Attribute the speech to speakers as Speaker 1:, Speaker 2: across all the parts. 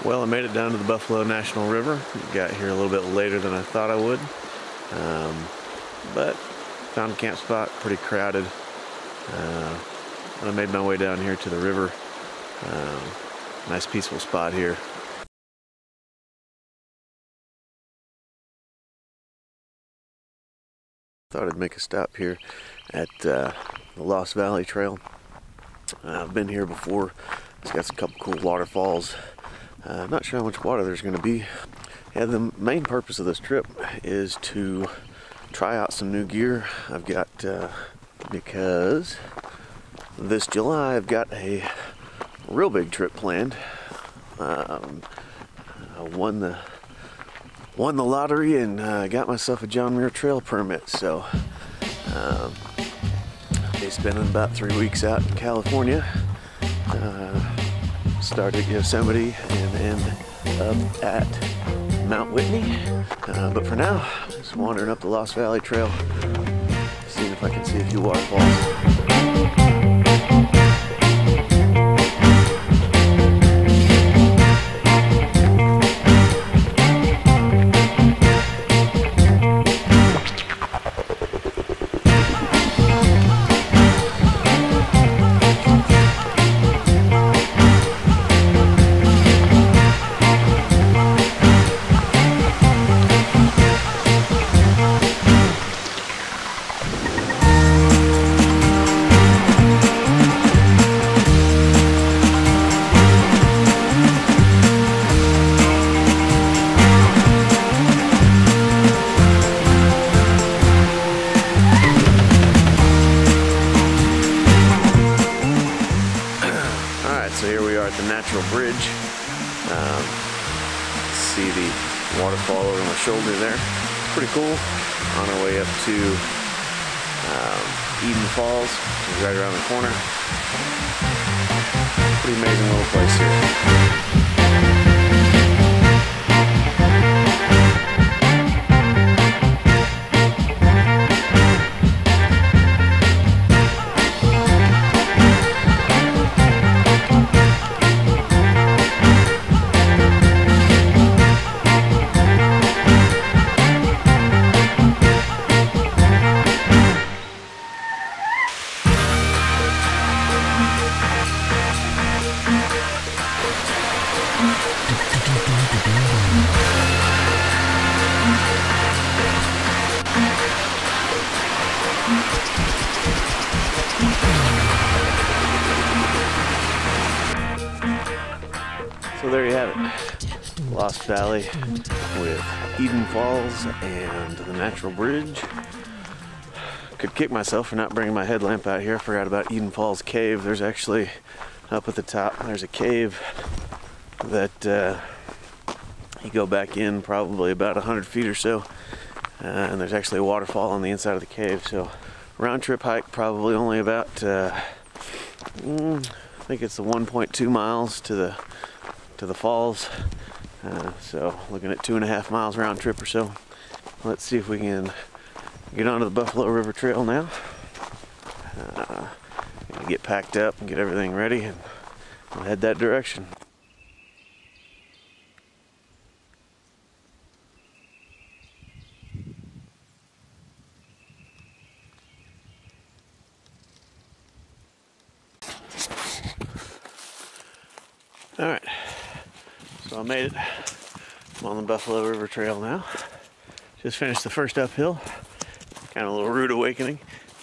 Speaker 1: Well, I made it down to the Buffalo National River. Got here a little bit later than I thought I would, but found a camp spot, pretty crowded. I made my way down here to the river. Nice peaceful spot here. Thought I'd make a stop here at the Lost Valley Trail. I've been here before. It's got a couple cool waterfalls. Not sure how much water there's going to be. Yeah, the main purpose of this trip is to try out some new gear. I've got, because this July I've got a real big trip planned. I won the lottery and got myself a John Muir Trail permit. So I'll be spending about 3 weeks out in California. Start at Yosemite and end up at Mount Whitney. But for now, just wandering up the Lost Valley Trail, seeing if I can see a few waterfalls. So here we are at the Natural Bridge. See the waterfall over my shoulder there. Pretty cool. On our way up to Eden Falls, which is right around the corner. Pretty amazing little place here. So there you have it, Lost Valley with Eden Falls and the Natural Bridge. Could kick myself for not bringing my headlamp out here. I forgot about Eden Falls Cave. There's actually, up at the top, there's a cave that you go back in probably about 100 feet or so, and there's actually a waterfall on the inside of the cave. So round trip hike, probably only about, I think it's the 1.2 miles to the falls. So looking at 2.5 miles round trip or so. Let's see if we can get onto the Buffalo River Trail now. Get packed up and get everything ready, and we'll head that direction. All right, so I made it. I'm on the Buffalo River Trail now. Just finished the first uphill. Kind of a little rude awakening.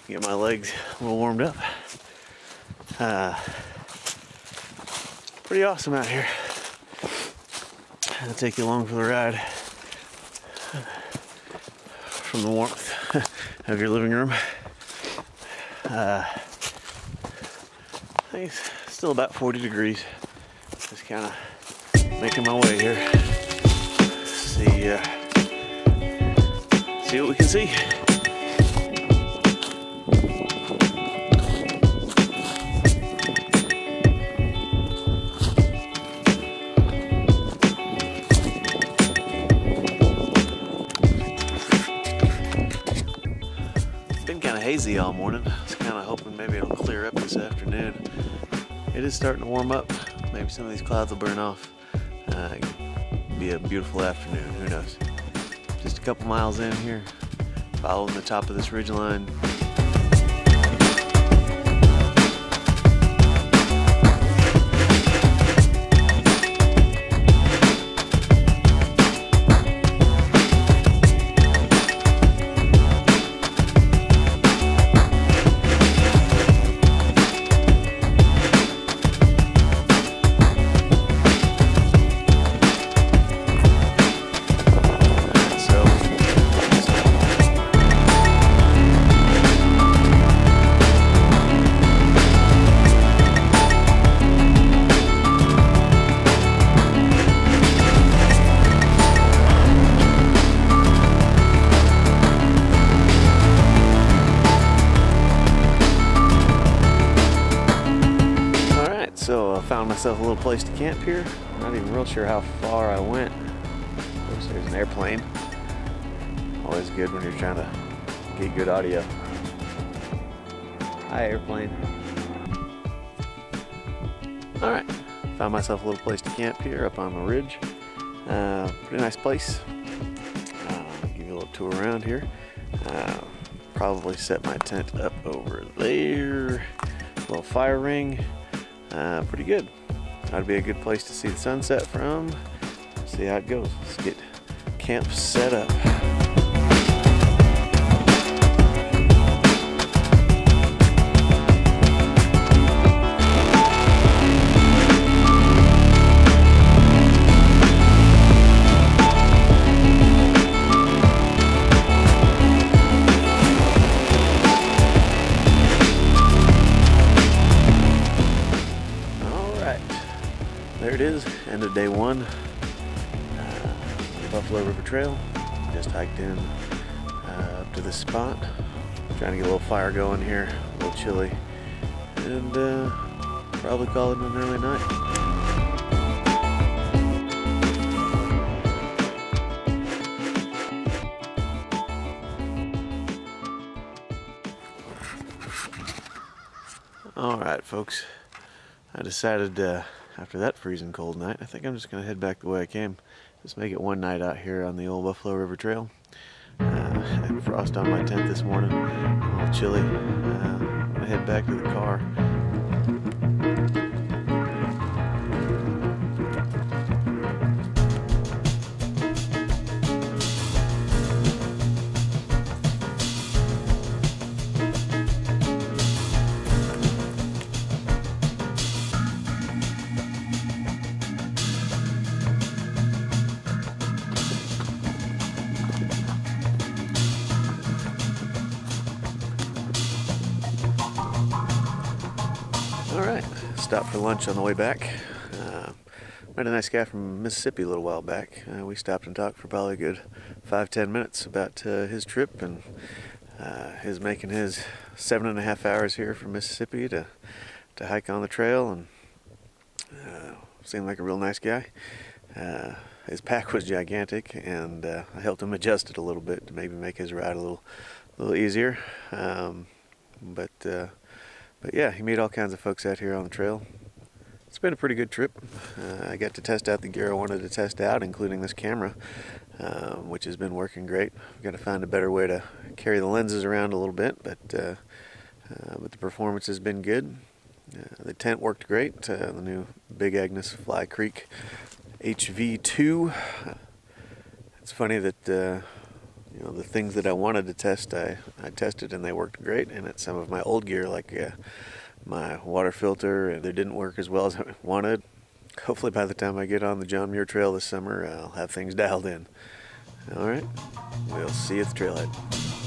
Speaker 1: Get my legs a little warmed up. Pretty awesome out here. I'll take you along for the ride from the warmth of your living room. I think it's still about 40 degrees. Just kind of making my way here. See what we can see. It's been kind of hazy all morning. I was kind of hoping maybe it'll clear up this afternoon. It is starting to warm up. Maybe some of these clouds will burn off. Be a beautiful afternoon, who knows. Just a couple miles in here, following the top of this ridge line. So I found myself a little place to camp here. I'm not even real sure how far I went. Of course, there's an airplane. Always good when you're trying to get good audio. Hi, airplane. All right, found myself a little place to camp here up on the ridge. Pretty nice place. Give you a little tour around here. Probably set my tent up over there. Little fire ring. Pretty good. That'd be a good place to see the sunset from. Let's see how it goes. Let's get camp set up. There it is, end of day one. Buffalo River Trail. Just hiked in up to this spot. Trying to get a little fire going here, a little chilly, and probably call it an early night. All right, folks. I decided after that freezing cold night, I think I'm just going to head back the way I came. Just make it one night out here on the old Buffalo River Trail. Had frost on my tent this morning, a little chilly. I'm going to head back to the car. Alright, stopped for lunch on the way back. Met a nice guy from Mississippi a little while back. We stopped and talked for probably a good 5-10 minutes about his trip and his making his 7.5 hours here from Mississippi to hike on the trail, and seemed like a real nice guy. His pack was gigantic, and I helped him adjust it a little bit to maybe make his ride a little easier. But yeah, he made all kinds of folks out here on the trail. It's been a pretty good trip. I got to test out the gear I wanted to test out, including this camera, which has been working great. I've got to find a better way to carry the lenses around a little bit, but the performance has been good. The tent worked great. The new Big Agnes Fly Creek HV2. It's funny that you know, the things that I wanted to test, I tested and they worked great, and it's some of my old gear, like my water filter, and they didn't work as well as I wanted. Hopefully by the time I get on the John Muir Trail this summer, I'll have things dialed in. All right, we'll see you at the trailhead.